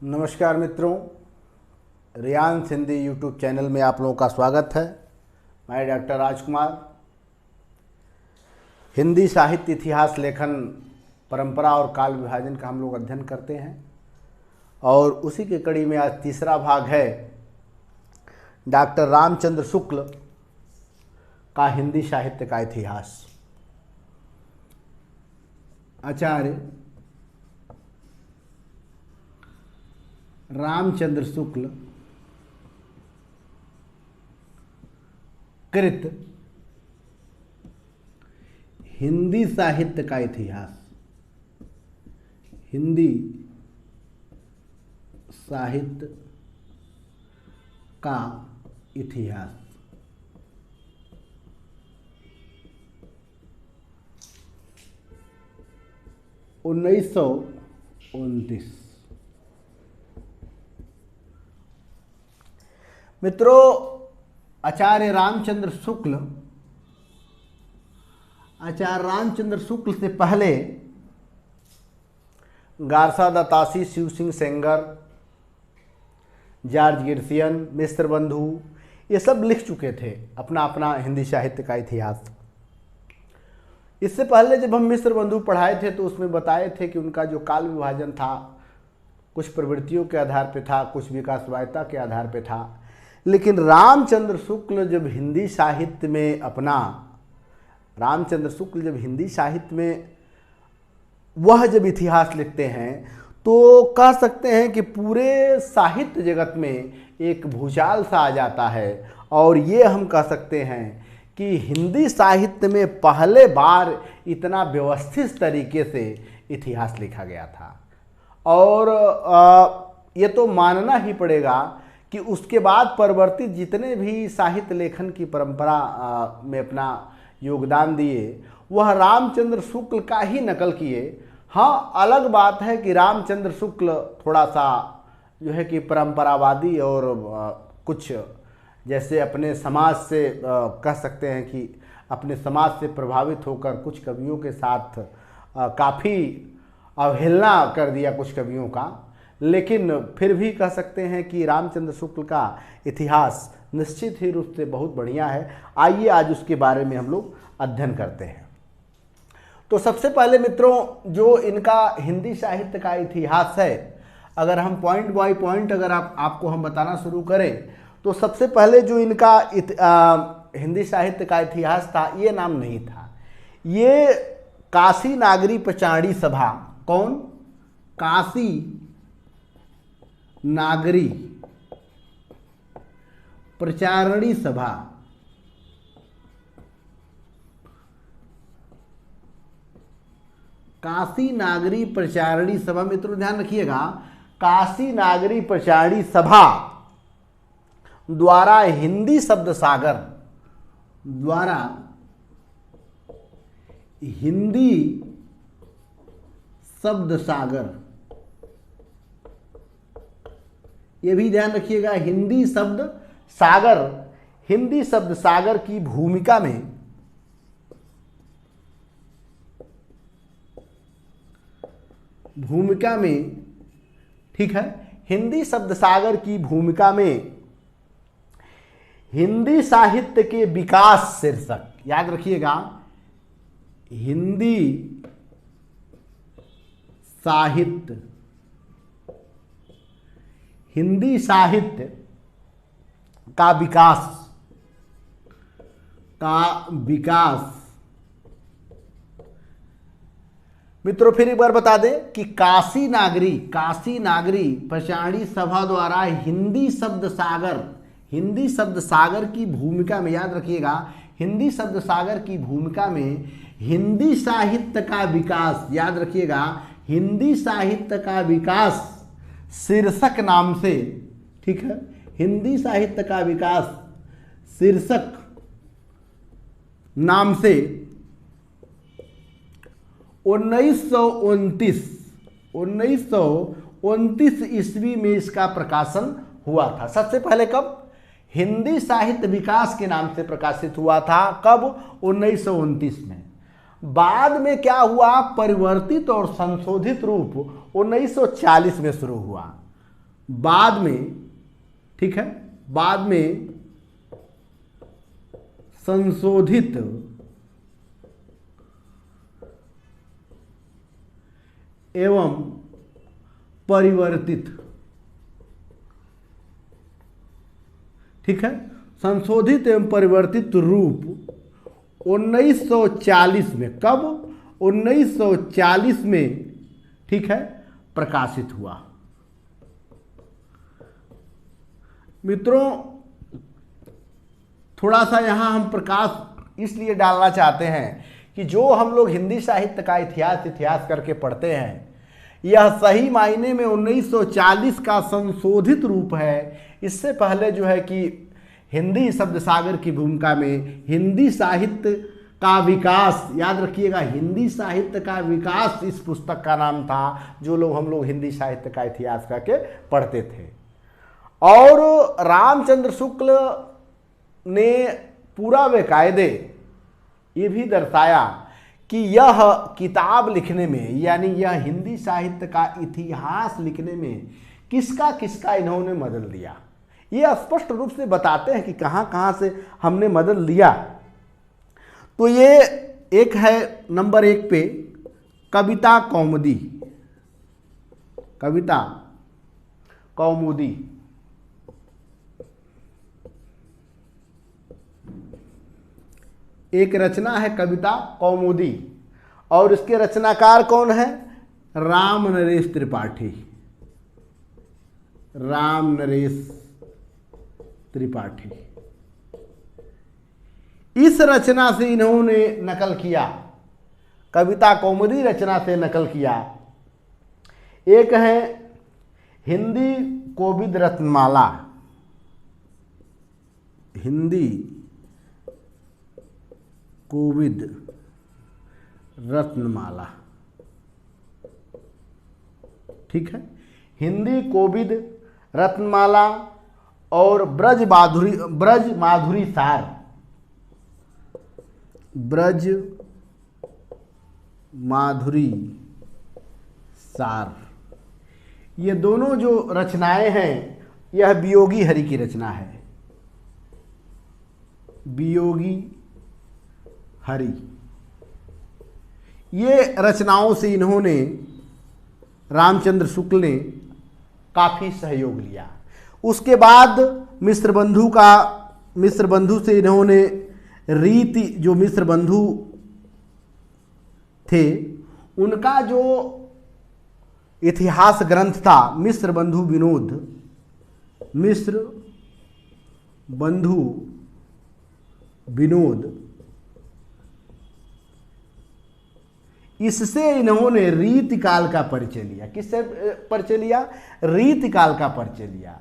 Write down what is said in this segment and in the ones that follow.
नमस्कार मित्रों, रियांस Hindi YouTube channel में आप लोगों का स्वागत है। मैं डॉक्टर राजकुमार। हिंदी साहित्य इतिहास लेखन परंपरा और काल विभाजन का हम लोग अध्ययन करते हैं और उसी के कड़ी में आज तीसरा भाग है डॉक्टर रामचंद्र शुक्ल का हिंदी साहित्य का इतिहास। आचार्य रामचंद्र शुक्ल कृत हिंदी साहित्य का इतिहास। हिंदी साहित्य का इतिहास 1929। मित्रों, आचार्य रामचंद्र शुक्ल से पहले गारसा दत्तासी, शिव सिंह सेंगर, जॉर्ज गिर्सियन, मिस्र बंधु, ये सब लिख चुके थे अपना अपना हिंदी साहित्य का इतिहास। इससे पहले जब हम मिस्र बंधु पढ़ाए थे तो उसमें बताए थे कि उनका जो काल विभाजन था कुछ प्रवृत्तियों के आधार पे था, कुछ विकासवादिता के आधार पे था। लेकिन रामचंद्र शुक्ल जब हिंदी साहित्य में वह जब इतिहास लिखते हैं तो कह सकते हैं कि पूरे साहित्य जगत में एक भूचाल सा आ जाता है। और ये हम कह सकते हैं कि हिंदी साहित्य में पहले बार इतना व्यवस्थित तरीके से इतिहास लिखा गया था। और ये तो मानना ही पड़ेगा कि उसके बाद परिवर्तित जितने भी साहित्य लेखन की परंपरा में अपना योगदान दिए वह रामचंद्र शुक्ल का ही नकल किए। हाँ, अलग बात है कि रामचंद्र शुक्ल थोड़ा सा जो है कि परंपरावादी और कुछ जैसे अपने समाज से कह सकते हैं कि अपने समाज से प्रभावित होकर कुछ कवियों के साथ काफ़ी अवहेलना कर दिया कुछ कवियों का। लेकिन फिर भी कह सकते हैं कि रामचंद्र शुक्ल का इतिहास निश्चित ही रूप से बहुत बढ़िया है। आइए आज उसके बारे में हम लोग अध्ययन करते हैं। तो सबसे पहले मित्रों, जो इनका हिंदी साहित्य का इतिहास है, अगर हम पॉइंट बाय पॉइंट अगर आपको हम बताना शुरू करें तो सबसे पहले जो इनका हिंदी साहित्य का इतिहास था, ये नाम नहीं था। ये काशी नागरी प्रचारणी सभा। कौन? काशी नागरी प्रचारणी सभा। काशी नागरी प्रचारणी सभा, मित्रों ध्यान रखिएगा, काशी नागरी प्रचारणी सभा द्वारा हिंदी शब्द सागर, ये भी ध्यान रखिएगा, हिंदी शब्द सागर की भूमिका में ठीक है, हिंदी शब्द सागर की भूमिका में हिंदी साहित्य के विकास शीर्षक, याद रखिएगा, हिंदी साहित्य का विकास। मित्रों फिर एक बार बता दें कि काशी नागरी प्रचारणी सभा द्वारा हिंदी शब्द सागर की भूमिका में, याद रखिएगा, हिंदी शब्द सागर की भूमिका में हिंदी साहित्य का विकास, याद रखिएगा, हिंदी साहित्य का विकास शीर्षक नाम से, ठीक है, हिंदी साहित्य का विकास शीर्षक नाम से 1929 ईस्वी में इसका प्रकाशन हुआ था। सबसे पहले कब? हिंदी साहित्य विकास के नाम से प्रकाशित हुआ था। कब? 1929 में। बाद में क्या हुआ, परिवर्तित और संशोधित रूप 1940 में शुरू हुआ। बाद में, ठीक है, बाद में संशोधित एवं परिवर्तित, ठीक है, संशोधित एवं परिवर्तित रूप 1940 में, कब? 1940 में, ठीक है, प्रकाशित हुआ। मित्रों, थोड़ा सा यहाँ हम प्रकाश इसलिए डालना चाहते हैं कि जो हम लोग हिंदी साहित्य का इतिहास करके पढ़ते हैं, यह सही मायने में 1940 का संशोधित रूप है। इससे पहले जो है कि हिंदी शब्द सागर की भूमिका में हिंदी साहित्य का विकास, याद रखिएगा, हिंदी साहित्य का विकास इस पुस्तक का नाम था, जो लोग हम लोग हिंदी साहित्य का इतिहास करके पढ़ते थे। और रामचंद्र शुक्ल ने पूरा बेकायदे ये भी दर्शाया कि यह किताब लिखने में, यानी यह हिंदी साहित्य का इतिहास लिखने में किसका किसका इन्होंने मदद लिया। ये स्पष्ट रूप से बताते हैं कि कहाँ कहाँ से हमने मदद लिया। तो ये एक है नंबर 1 पे कविता कौमुदी, कविता कौमुदी। एक रचना है कविता कौमुदी, और इसके रचनाकार कौन है? राम नरेश त्रिपाठी, राम नरेश त्रिपाठी। इस रचना से इन्होंने नकल किया, कविता कौमुदी रचना से नकल किया। एक है हिंदी कोविद रत्नमाला, हिंदी कोविद रत्नमाला, ठीक है, हिंदी कोविद रत्नमाला और ब्रज माधुरी सार, ब्रज माधुरी सार। ये दोनों जो रचनाएं हैं, यह वियोगी हरि की रचना है, वियोगी हरि। ये रचनाओं से इन्होंने, रामचंद्र शुक्ल ने काफ़ी सहयोग लिया। उसके बाद मिश्र बंधु से इन्होंने रीति, जो मिश्र बंधु थे उनका जो इतिहास ग्रंथ था मिश्र बंधु विनोद, इससे इन्होंने रीतिकाल का परिचय लिया। किससे परिचय लिया? रीतिकाल का परिचय लिया।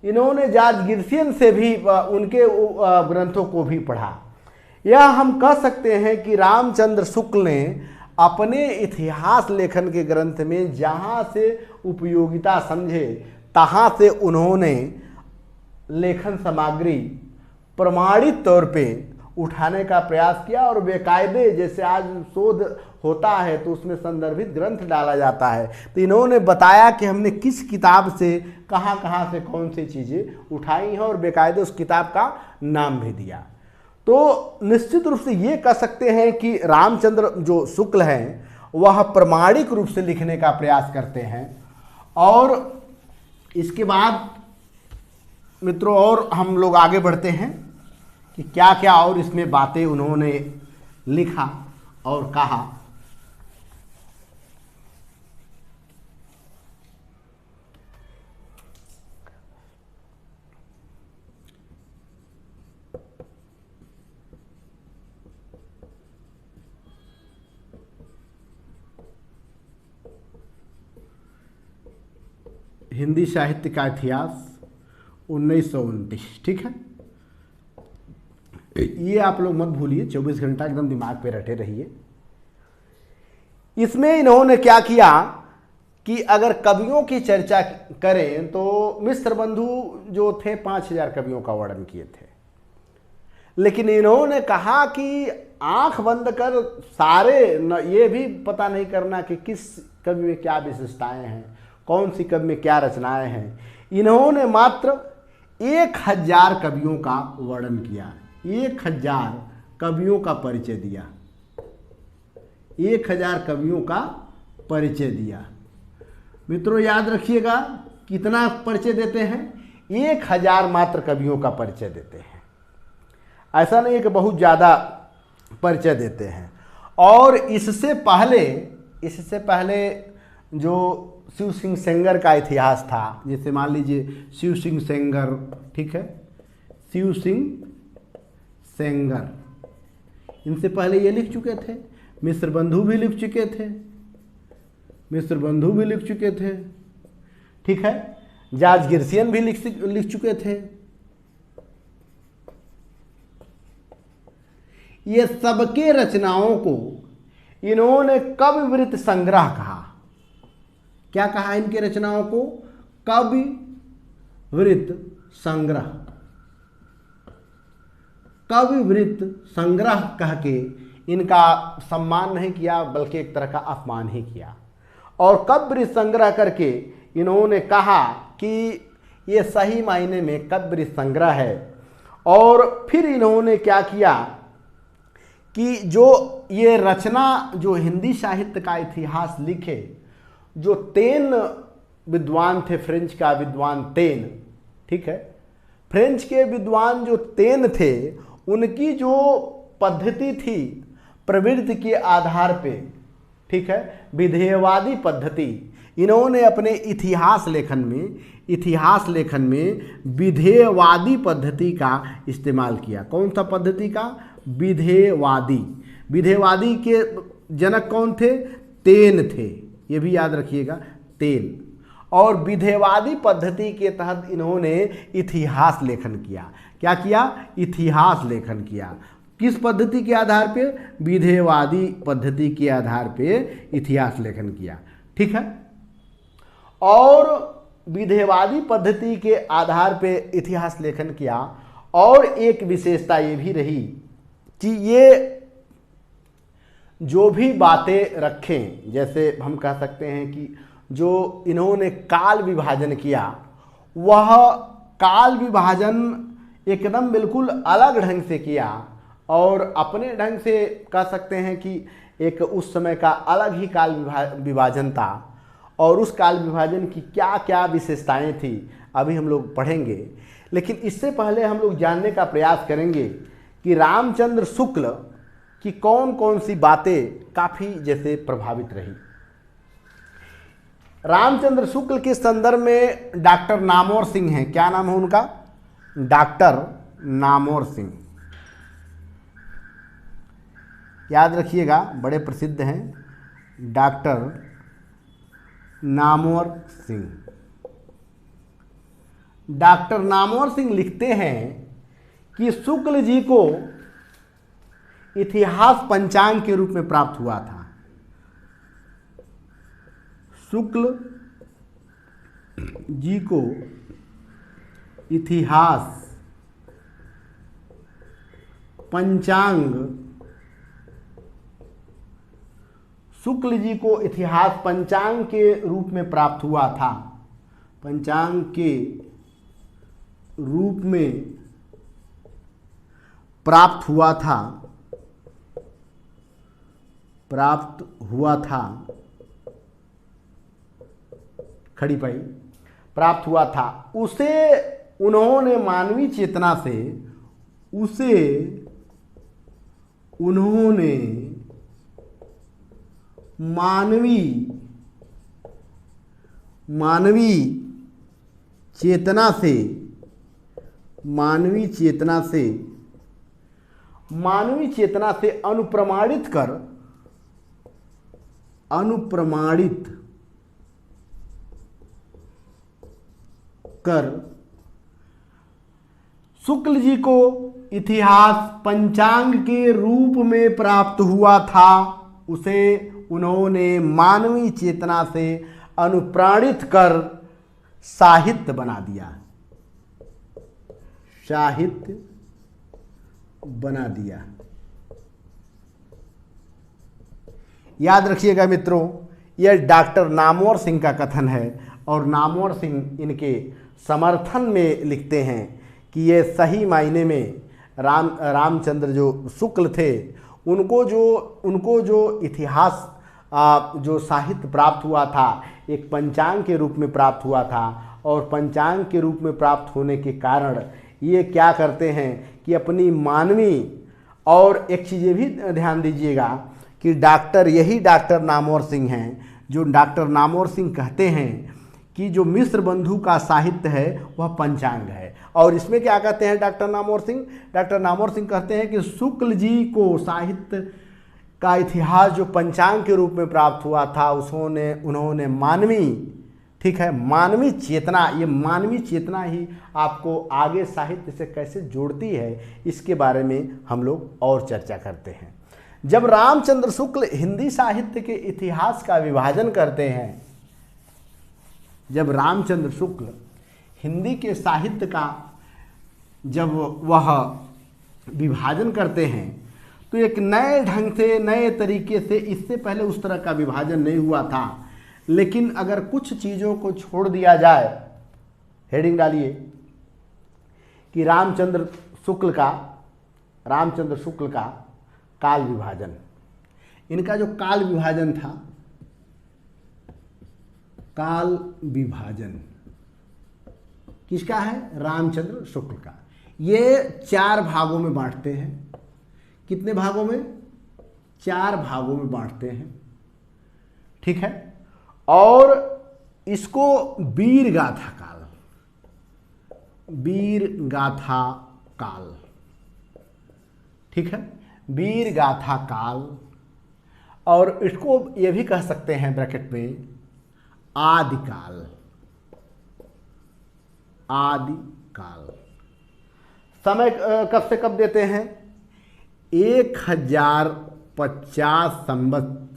इन्होंने जॉर्ज गिब्सन से भी उनके ग्रंथों को भी पढ़ा। यह हम कह सकते हैं कि रामचंद्र शुक्ल ने अपने इतिहास लेखन के ग्रंथ में जहाँ से उपयोगिता समझे तहाँ से उन्होंने लेखन सामग्री प्रमाणित तौर पे उठाने का प्रयास किया, और बेकायदे जैसे आज शोध होता है तो उसमें संदर्भित ग्रंथ डाला जाता है, तो इन्होंने बताया कि हमने किस किताब से कहाँ कहाँ से कौन सी चीज़ें उठाई हैं, और बेकायदे उस किताब का नाम भी दिया। तो निश्चित रूप से ये कह सकते हैं कि रामचंद्र जो शुक्ल हैं वह प्रमाणिक रूप से लिखने का प्रयास करते हैं। और इसके बाद मित्रों और हम लोग आगे बढ़ते हैं कि क्या क्या और इसमें बातें उन्होंने लिखा और कहा। हिंदी साहित्य का इतिहास 1929, ठीक है, ये आप लोग मत भूलिए, 24 घंटा एकदम दिमाग पे रटे रहिए। इसमें इन्होंने क्या किया कि अगर कवियों की चर्चा करें तो मिश्र बंधु जो थे 5000 कवियों का वर्णन किए थे, लेकिन इन्होंने कहा कि आंख बंद कर सारे ये भी पता नहीं करना कि किस कवि में क्या विशेषताएं हैं, कौन सी कवि में क्या रचनाएं हैं। इन्होंने मात्र 1000 कवियों का वर्णन किया, 1000 कवियों का परिचय दिया, 1000 कवियों का परिचय दिया। मित्रों याद रखिएगा, कितना परिचय देते हैं? 1000 मात्र कवियों का परिचय देते हैं। ऐसा नहीं है कि बहुत ज़्यादा परिचय देते हैं। और इससे पहले जो शिव सिंह सेंगर का इतिहास था, जैसे मान लीजिए शिव सिंह सेंगर, ठीक है, शिव सिंह सेंगर, इनसे पहले ये लिख चुके थे। मिस्र बंधु भी लिख चुके थे, मिस्र बंधु भी लिख चुके थे, ठीक है, जॉर्ज गिर्सियन भी लिख चुके थे। ये सबके रचनाओं को इन्होंने कविवृत्त संग्रह कहा। क्या कहा इनके रचनाओं को? कविवृत्त संग्रह, कविवृत्त संग्रह कह के इनका सम्मान नहीं किया, बल्कि एक तरह का अपमान ही किया। और कविवृत्त संग्रह करके इन्होंने कहा कि ये सही मायने में कविवृत्त संग्रह है। और फिर इन्होंने क्या किया कि जो ये रचना, जो हिंदी साहित्य का इतिहास लिखे, जो तेन विद्वान थे, फ्रेंच का विद्वान तेन, ठीक है, फ्रेंच के विद्वान जो तेन थे, उनकी जो पद्धति थी प्रवृत्ति के आधार पे, ठीक है, विधेयवादी पद्धति, इन्होंने अपने इतिहास लेखन में विधेयवादी पद्धति का इस्तेमाल किया। कौन सा पद्धति का? विधेयवादी। विधेयवादी के जनक कौन थे? तेन थे, ये भी याद रखिएगा, तेन। और विधेयवादी पद्धति के तहत इन्होंने इतिहास लेखन किया। क्या किया? इतिहास लेखन किया। किस पद्धति के आधार पे? विधेयवादी पद्धति के आधार पे इतिहास लेखन किया, ठीक है। और विधेयवादी पद्धति के आधार पे इतिहास लेखन किया। और एक विशेषता ये भी रही कि ये जो भी बातें रखें, जैसे हम कह सकते हैं कि जो इन्होंने काल विभाजन किया, वह काल विभाजन एकदम बिल्कुल अलग ढंग से किया और अपने ढंग से कह सकते हैं कि एक उस समय का अलग ही काल विभाजन था। और उस काल विभाजन की क्या क्या विशेषताएं थी अभी हम लोग पढ़ेंगे। लेकिन इससे पहले हम लोग जानने का प्रयास करेंगे कि रामचंद्र शुक्ल की कौन कौन सी बातें काफ़ी जैसे प्रभावित रही। रामचंद्र शुक्ल के संदर्भ में डॉक्टर नामवर सिंह हैं। क्या नाम है उनका? डॉक्टर नामवर सिंह, याद रखिएगा, बड़े प्रसिद्ध हैं डॉक्टर नामवर सिंह। डॉक्टर नामवर सिंह लिखते हैं कि शुक्ल जी को इतिहास पंचांग के रूप में प्राप्त हुआ था। शुक्ल जी को इतिहास पंचांग, शुक्ल जी को इतिहास पंचांग के रूप में प्राप्त हुआ था। पंचांग के रूप में प्राप्त हुआ था, खड़ी पाई, प्राप्त हुआ था। उसे उन्होंने मानवीय चेतना से, मानवीय चेतना से अनुप्रमाणित कर शुक्ल जी को इतिहास पंचांग के रूप में प्राप्त हुआ था। उसे उन्होंने मानवीय चेतना से अनुप्राणित कर साहित्य बना दिया, साहित्य बना दिया। याद रखिएगा मित्रों, यह डॉक्टर नामवर सिंह का कथन है और नामवर सिंह इनके समर्थन में लिखते हैं कि ये सही मायने में रामचंद्र जो शुक्ल थे उनको जो इतिहास जो साहित्य प्राप्त हुआ था एक पंचांग के रूप में प्राप्त हुआ था, और पंचांग के रूप में प्राप्त होने के कारण ये क्या करते हैं कि अपनी मानवी, और एक चीज़ ये भी ध्यान दीजिएगा कि यही डॉक्टर नामवर सिंह हैं जो डॉक्टर नामवर सिंह कहते हैं कि जो मिश्र बंधु का साहित्य है वह पंचांग है। और इसमें क्या कहते हैं डॉक्टर नामवर सिंह? डॉक्टर नामवर सिंह कहते हैं कि शुक्ल जी को साहित्य का इतिहास जो पंचांग के रूप में प्राप्त हुआ था उन्होंने मानवी, ठीक है, मानवी चेतना, ये मानवी चेतना ही आपको आगे साहित्य से कैसे जोड़ती है इसके बारे में हम लोग और चर्चा करते हैं। जब रामचंद्र शुक्ल हिंदी साहित्य के इतिहास का विभाजन करते हैं, जब रामचंद्र शुक्ल हिंदी के साहित्य का जब वह विभाजन करते हैं तो एक नए ढंग से, नए तरीके से, इससे पहले उस तरह का विभाजन नहीं हुआ था, लेकिन अगर कुछ चीज़ों को छोड़ दिया जाए, हेडिंग डालिए कि रामचंद्र शुक्ल का काल विभाजन, इनका जो काल विभाजन था, काल विभाजन किसका है? रामचंद्र शुक्ल का। ये 4 भागों में बांटते हैं। कितने भागों में? 4 भागों में बांटते हैं, ठीक है। और इसको वीर गाथा काल, ठीक है, वीर गाथा काल, और इसको ये भी कह सकते हैं ब्रैकेट में आदिकाल। समय कब से कब देते हैं? 1050 संवत,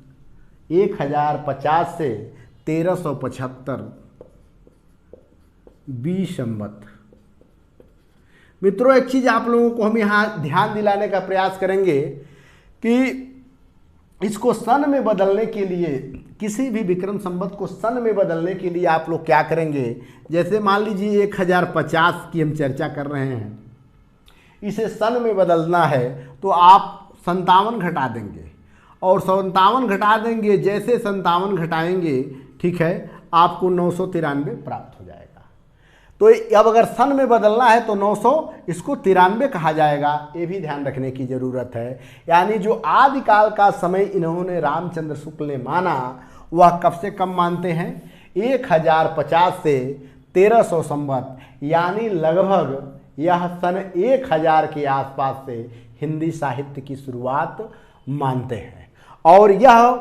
1050 से 1375 20 संवत। मित्रों, एक चीज़ आप लोगों को हम यहाँ ध्यान दिलाने का प्रयास करेंगे कि इसको सन में बदलने के लिए, किसी भी विक्रम संवत को सन में बदलने के लिए आप लोग क्या करेंगे? जैसे मान लीजिए 1050 की हम चर्चा कर रहे हैं, इसे सन में बदलना है तो आप 57 घटा देंगे, और 57 घटा देंगे, जैसे 57 घटाएंगे, ठीक है, आपको 993 प्राप्त हो जाएगा। तो अब अगर सन में बदलना है तो 900 इसको 93 कहा जाएगा, ये भी ध्यान रखने की ज़रूरत है। यानी जो आदिकाल का समय इन्होंने रामचंद्र शुक्ल ने माना वह कब से कब मानते हैं? 1050 से 1300 संवत, यानी लगभग यह सन 1000 के आसपास से हिंदी साहित्य की शुरुआत मानते हैं। और यह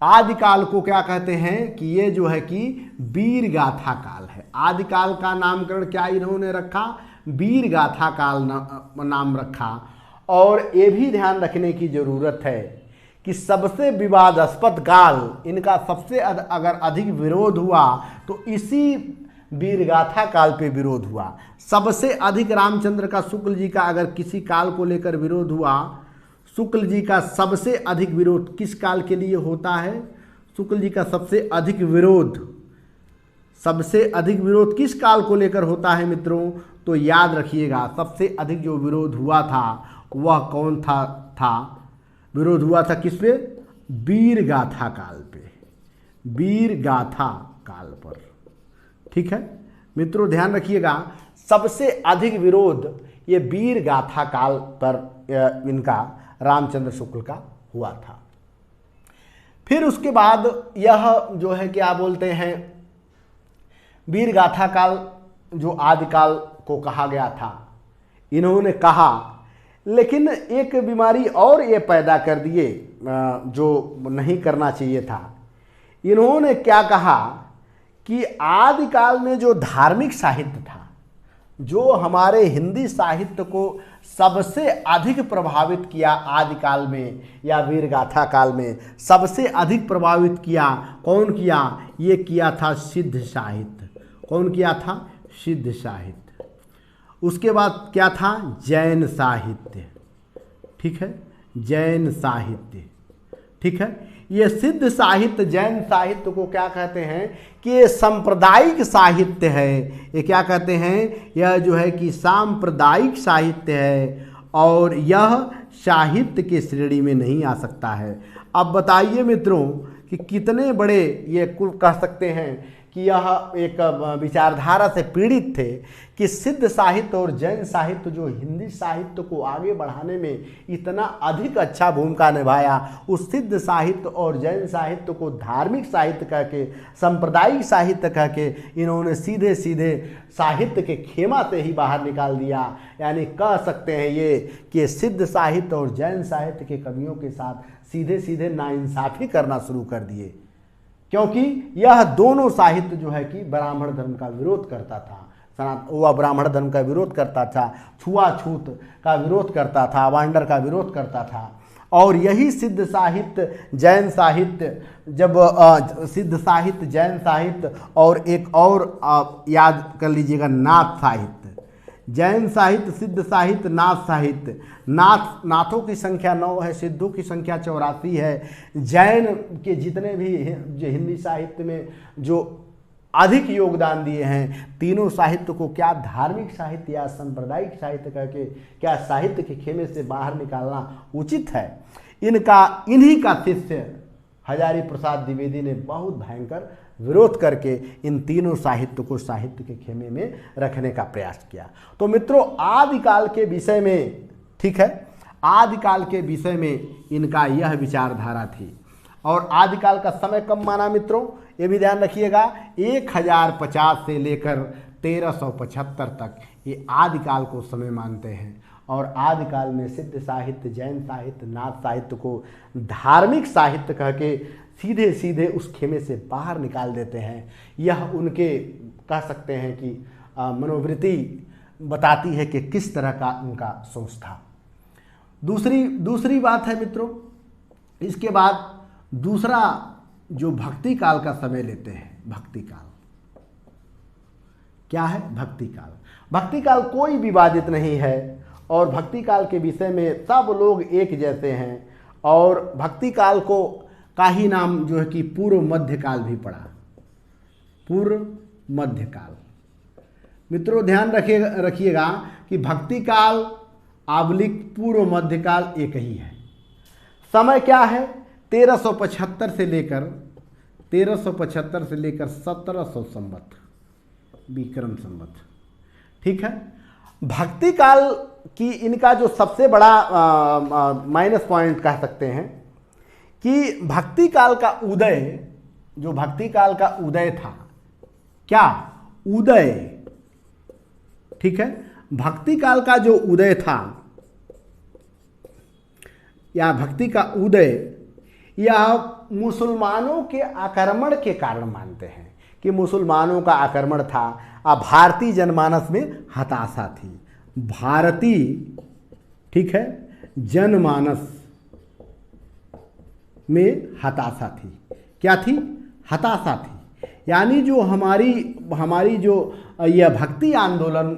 आदिकाल को क्या कहते हैं कि ये जो है कि वीर गाथा काल है। आदिकाल का नामकरण क्या इन्होंने रखा? वीर गाथा काल नाम रखा। और ये भी ध्यान रखने की ज़रूरत है कि सबसे विवादास्पद काल, इनका सबसे अगर अधिक विरोध हुआ तो इसी वीरगाथा काल पे विरोध हुआ। सबसे अधिक रामचंद्र का शुक्ल जी का अगर किसी काल को लेकर विरोध हुआ, शुक्ल जी का सबसे अधिक विरोध किस काल के लिए होता है? शुक्ल जी का सबसे अधिक विरोध किस काल को लेकर होता है मित्रों? तो याद रखिएगा, सबसे अधिक जो विरोध हुआ था वह कौन था? विरोध हुआ था किस पे? वीरगाथा काल पे, वीरगाथा काल पर, ठीक है मित्रों, ध्यान रखिएगा। सबसे अधिक विरोध ये वीरगाथा काल पर इनका रामचंद्र शुक्ल का हुआ था। फिर उसके बाद यह जो है क्या बोलते हैं, वीरगाथा काल जो आदिकाल को कहा गया था, इन्होंने कहा, लेकिन एक बीमारी और ये पैदा कर दिए जो नहीं करना चाहिए था। इन्होंने क्या कहा कि आदिकाल में जो धार्मिक साहित्य था, जो हमारे हिंदी साहित्य को सबसे अधिक प्रभावित किया आदिकाल में या वीरगाथा काल में सबसे अधिक प्रभावित किया, कौन किया? ये किया था सिद्ध साहित्य। कौन किया था? सिद्ध साहित्य। उसके बाद क्या था? जैन साहित्य, ठीक है, जैन साहित्य। ठीक है। ये सिद्ध साहित्य जैन साहित्य को क्या कहते हैं कि ये सांप्रदायिक साहित्य है। ये क्या कहते हैं, यह जो है कि सांप्रदायिक साहित्य है और यह साहित्य के श्रेणी में नहीं आ सकता है। अब बताइए मित्रों कि कितने बड़े ये कुल कह सकते हैं कि यह एक विचारधारा से पीड़ित थे कि सिद्ध साहित्य और जैन साहित्य जो हिंदी साहित्य को आगे बढ़ाने में इतना अधिक अच्छा भूमिका निभाया, उस सिद्ध साहित्य और जैन साहित्य को धार्मिक साहित्य कह के, सांप्रदायिक साहित्य कह के इन्होंने सीधे सीधे साहित्य के खेमा से ही बाहर निकाल दिया। यानी कह सकते हैं ये कि सिद्ध साहित्य और जैन साहित्य के कवियों के साथ सीधे सीधे नाइंसाफ़ी करना शुरू कर दिए, क्योंकि यह दोनों साहित्य जो है कि ब्राह्मण धर्म का विरोध करता था। वह ब्राह्मण धर्म का विरोध करता था, छुआछूत का विरोध करता था, वांडर का विरोध करता था। और यही सिद्ध साहित्य जैन साहित्य, जब सिद्ध साहित्य जैन साहित्य और एक और याद कर लीजिएगा, नाथ साहित्य। जैन साहित्य, सिद्ध साहित्य, नाथ साहित्य। नाथों की संख्या 9 है, सिद्धों की संख्या 84 है। जैन के जितने भी हिंदी साहित्य में जो अधिक योगदान दिए हैं, तीनों साहित्य को क्या धार्मिक साहित्य या सांप्रदायिक साहित्य करके क्या साहित्य के खेमे से बाहर निकालना उचित है। इन्हीं का शिष्य हजारी प्रसाद द्विवेदी ने बहुत भयंकर विरोध करके इन तीनों साहित्य को साहित्य के खेमे में रखने का प्रयास किया। तो मित्रों, आदिकाल के विषय में, ठीक है, आदिकाल के विषय में इनका यह विचारधारा थी। और आदिकाल का समय कब माना मित्रों, ये भी ध्यान रखिएगा, 1050 से लेकर 1375 तक ये आदिकाल को समय मानते हैं। और आदिकाल में सिद्ध साहित्य, जैन साहित्य, नाथ साहित्य को धार्मिक साहित्य कह के सीधे सीधे उस खेमे से बाहर निकाल देते हैं। यह उनके कह सकते हैं कि मनोवृत्ति बताती है कि किस तरह का उनका सोच था। दूसरी बात है मित्रों, इसके बाद दूसरा जो भक्ति काल का समय लेते हैं। भक्ति काल क्या है? भक्ति काल। भक्ति काल कोई विवादित नहीं है और भक्ति काल के विषय में सब लोग एक जैसे हैं। और भक्ति काल को का ही नाम जो है कि पूर्व मध्यकाल भी पड़ा। पूर्व मध्यकाल मित्रों ध्यान रखिएगा कि भक्ति काल आबलिक पूर्व मध्यकाल एक ही है। समय क्या है? 1375 से लेकर 1700 संवत, विक्रम संवत, ठीक है। भक्ति काल की इनका जो सबसे बड़ा माइनस पॉइंट कह सकते हैं कि भक्ति काल का उदय, जो भक्ति काल का उदय था, क्या उदय, ठीक है, भक्ति काल का जो उदय था या भक्ति का उदय, यह मुसलमानों के आक्रमण के कारण मानते हैं कि मुसलमानों का आक्रमण था। अब भारतीय जनमानस में हताशा थी। भारतीय, ठीक है, जनमानस में हताशा थी। क्या थी? हताशा थी। यानी जो हमारी जो यह भक्ति आंदोलन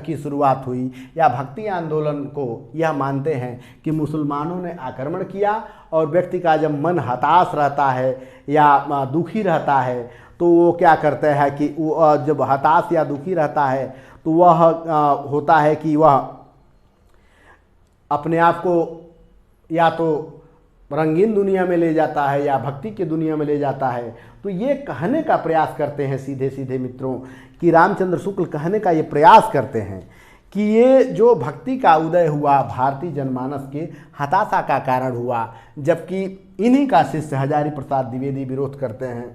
की शुरुआत हुई या भक्ति आंदोलन को यह मानते हैं कि मुसलमानों ने आक्रमण किया और व्यक्ति का जब मन हताश रहता है या दुखी रहता है तो वो क्या करते हैं कि वो जब हताश या दुखी रहता है तो वह होता है कि वह अपने आप को या तो रंगीन दुनिया में ले जाता है या भक्ति की दुनिया में ले जाता है। तो ये कहने का प्रयास करते हैं सीधे सीधे मित्रों कि रामचंद्र शुक्ल कहने का ये प्रयास करते हैं कि ये जो भक्ति का उदय हुआ भारतीय जनमानस के हताशा का कारण हुआ, जबकि इन्हीं का शिष्य हजारी प्रसाद द्विवेदी विरोध करते हैं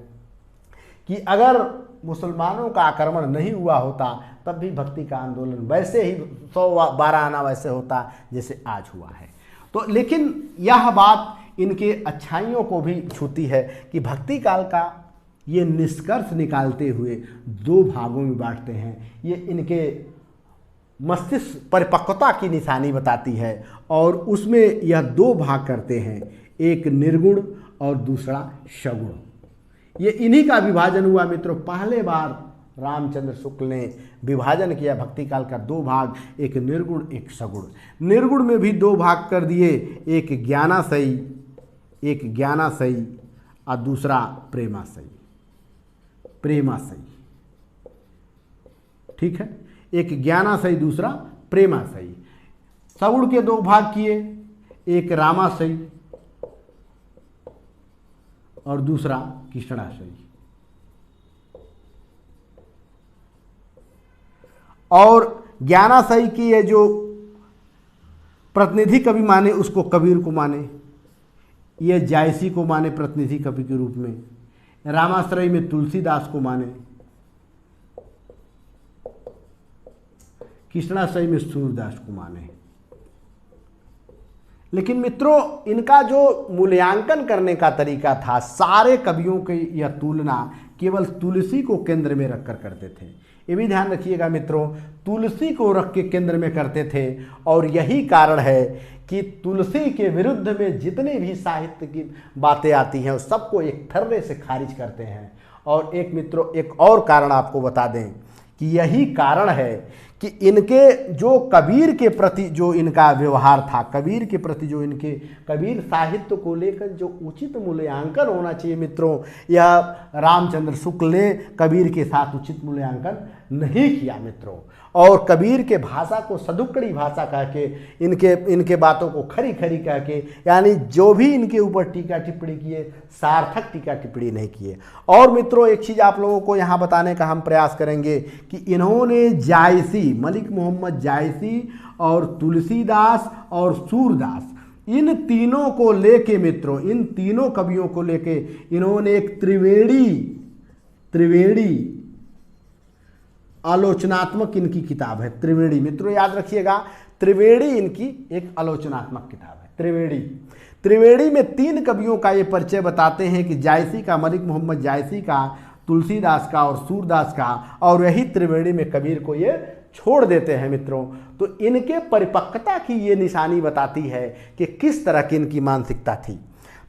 कि अगर मुसलमानों का आक्रमण नहीं हुआ होता तब भी भक्ति का आंदोलन वैसे ही 112 आना वैसे होता जैसे आज हुआ है। तो लेकिन यह बात इनके अच्छाइयों को भी छूती है कि भक्ति काल का ये निष्कर्ष निकालते हुए दो भागों में बांटते हैं। ये इनके मस्तिष्क परिपक्वता की निशानी बताती है और उसमें यह दो भाग करते हैं, एक निर्गुण और दूसरा सगुण। ये इन्हीं का विभाजन हुआ मित्रों। पहले बार रामचंद्र शुक्ल ने विभाजन किया भक्ति काल का दो भाग, एक निर्गुण एक सगुण। निर्गुण में भी दो भाग कर दिए, एक ज्ञानाशयी एक ज्ञानाशयी और दूसरा प्रेमाशयी। प्रेमाशयी, ठीक है, एक ज्ञानाशयी दूसरा प्रेमाशयी। सगुण के दो भाग किए, एक रामाशयी और दूसरा कृष्णाशयी। और ज्ञानाशयी की ये जो प्रतिनिधि कवि माने उसको कबीर को माने, ये जायसी को माने प्रतिनिधि कवि के रूप में, रामाश्रयी में तुलसीदास को माने, कृष्णाशयी में सूरदास को माने। लेकिन मित्रों, इनका जो मूल्यांकन करने का तरीका था, सारे कवियों की यह तुलना केवल तुलसी को केंद्र में रखकर करते थे। ये भी ध्यान रखिएगा मित्रों, तुलसी को रख के केंद्र में करते थे। और यही कारण है कि तुलसी के विरुद्ध में जितने भी साहित्य की बातें आती हैं उस सबको एक थर्रे से खारिज करते हैं। और एक मित्रों, एक और कारण आपको बता दें कि यही कारण है कि इनके जो कबीर के प्रति जो इनका व्यवहार था, कबीर के प्रति जो इनके कबीर साहित्य को लेकर जो उचित मूल्यांकन होना चाहिए मित्रों, यह रामचंद्र शुक्ल ने कबीर के साथ उचित मूल्यांकन नहीं किया मित्रों। और कबीर के भाषा को सदुक्कड़ी भाषा कह के, इनके बातों को खरी खरी कह के, यानी जो भी इनके ऊपर टीका टिप्पणी किए, सार्थक टीका टिप्पणी नहीं किए। और मित्रों, एक चीज़ आप लोगों को यहाँ बताने का हम प्रयास करेंगे कि इन्होंने जायसी, मलिक मोहम्मद जायसी और तुलसीदास और सूरदास, इन तीनों को लेके मित्रों, इन तीनों कवियों को लेके इन्होंने एक त्रिवेणी आलोचनात्मक इनकी किताब है। त्रिवेणी मित्रों याद रखिएगा, त्रिवेणी इनकी एक आलोचनात्मक किताब है। त्रिवेणी में तीन कवियों का ये परिचय बताते हैं कि जायसी का, मलिक मोहम्मद जायसी का, तुलसीदास का और सूरदास का, और यही त्रिवेणी में कबीर को ये छोड़ देते हैं मित्रों। तो इनके परिपक्वता की ये निशानी बताती है कि किस तरह की इनकी मानसिकता थी।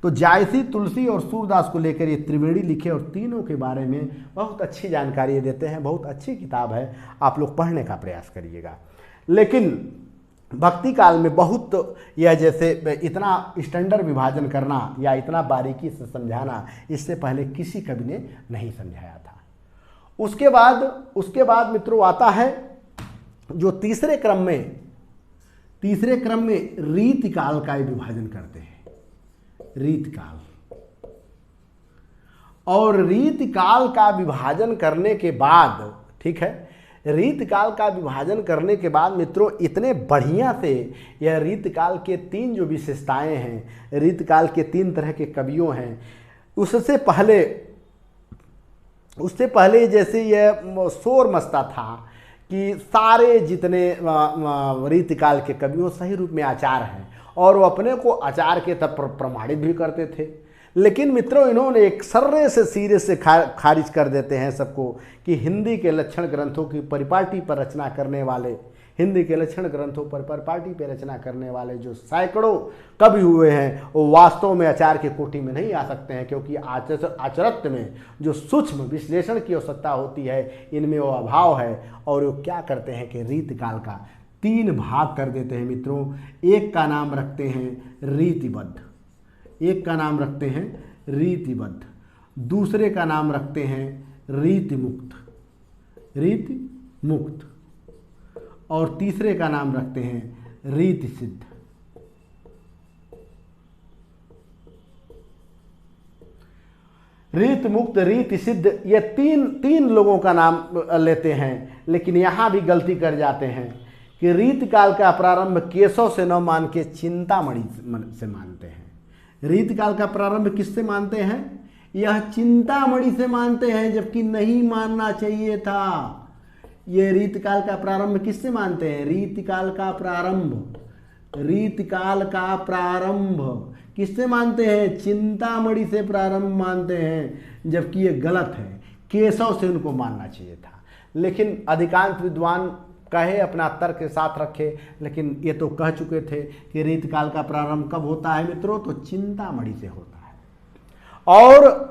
तो जायसी, तुलसी और सूरदास को लेकर ये त्रिवेणी लिखे और तीनों के बारे में बहुत अच्छी जानकारी देते हैं। बहुत अच्छी किताब है, आप लोग पढ़ने का प्रयास करिएगा। लेकिन भक्ति काल में बहुत यह जैसे इतना स्टैंडर्ड विभाजन करना या इतना बारीकी से समझाना, इससे पहले किसी कवि ने नहीं समझाया था। उसके बाद मित्रों आता है जो तीसरे क्रम में रीतिकाल का विभाजन करते हैं। रीतिकाल, और रीतिकाल का विभाजन करने के बाद, ठीक है, रीतिकाल का विभाजन करने के बाद मित्रों इतने बढ़िया से यह रीतिकाल के तीन जो विशेषताएं हैं, रीतिकाल के तीन तरह के कवियों हैं, उससे पहले जैसे यह शोर मचता था कि सारे जितने रीतिकाल के कवियों सही रूप में आचार्य हैं और वो अपने को आचार्य के तब प्रमाणित भी करते थे। लेकिन मित्रों इन्होंने एक सर्रे से सिरे से खारिज कर देते हैं सबको कि हिंदी के लक्षण ग्रंथों की परिपाटी पर रचना करने वाले, हिंदी के लक्षण ग्रंथों पर परिपाटी पर रचना करने वाले जो सैकड़ों कवि हुए हैं वो वास्तव में आचार्य की कोटि में नहीं आ सकते हैं, क्योंकि आचरत्व में जो सूक्ष्म विश्लेषण की आवश्यकता होती है इनमें वो अभाव है। और वो क्या करते हैं कि रीतिकाल का तीन भाग कर देते हैं मित्रों। एक का नाम रखते हैं रीतिबद्ध, दूसरे का नाम रखते हैं रीतिमुक्त, और तीसरे का नाम रखते हैं रीतिसिद्ध। रीतिमुक्त, रीतिसिद्ध, ये तीन लोगों का नाम लेते हैं। लेकिन यहाँ भी गलती कर जाते हैं कि रीतिकाल का प्रारंभ केशव से न मान के चिंतामणि से मानते हैं। रीतिकाल का प्रारंभ किससे मानते हैं? यह चिंतामणि से मानते हैं, जबकि नहीं मानना चाहिए था। ये रीतिकाल का प्रारंभ किससे मानते हैं? रीतिकाल का प्रारंभ किससे मानते हैं? चिंतामणि से प्रारंभ मानते हैं, जबकि ये गलत है। केशव से उनको मानना चाहिए था। लेकिन अधिकांश विद्वान कहे, अपना तर्क के साथ रखे, लेकिन ये तो कह चुके थे कि रीतिकाल का प्रारंभ कब होता है मित्रों? तो चिंतामणि से होता है। और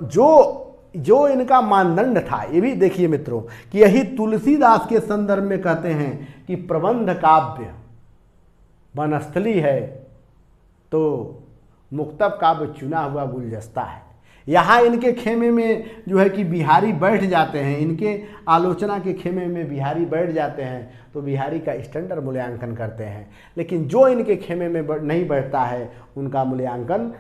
जो इनका मानदंड था, ये भी देखिए मित्रों कि यही तुलसीदास के संदर्भ में कहते हैं कि प्रबंध काव्य वनस्थली है तो मुक्तब काव्य चुना हुआ गुलदस्ता है। यहाँ इनके खेमे में जो है कि बिहारी बैठ जाते हैं, इनके आलोचना के खेमे में बिहारी बैठ जाते हैं तो बिहारी का स्टैंडर्ड मूल्यांकन करते हैं, लेकिन जो इनके खेमे में नहीं बैठता है उनका मूल्यांकन